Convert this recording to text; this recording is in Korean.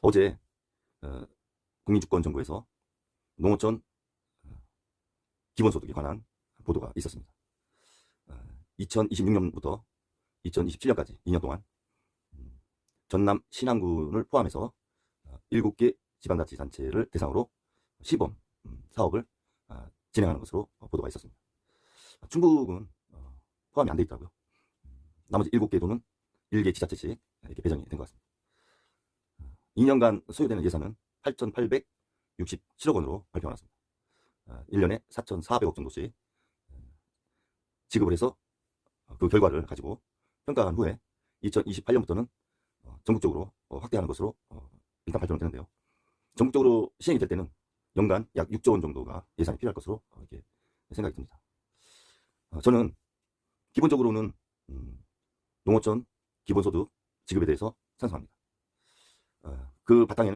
어제 국민주권정보에서 농어촌 기본소득에 관한 보도가 있었습니다. 2026년부터 2027년까지 2년 동안 전남 신안군을 포함해서 7개 지방자치단체를 대상으로 시범 사업을 진행하는 것으로 보도가 있었습니다. 충북은 포함이 안 돼 있더라고요. 나머지 7개 도는 1개 지자체씩 이렇게 배정이 된 것 같습니다. 2년간 소요되는 예산은 8,867억 원으로 발표해놨습니다. 1년에 4,400억 정도씩 지급을 해서 그 결과를 가지고 평가한 후에 2028년부터는 전국적으로 확대하는 것으로 일단 발표는 되는데요. 전국적으로 시행이 될 때는 연간 약 6조 원 정도가 예산이 필요할 것으로 이렇게 생각이 듭니다. 저는 기본적으로는 농어촌 기본소득 지급에 대해서 찬성합니다. 그 바탕에는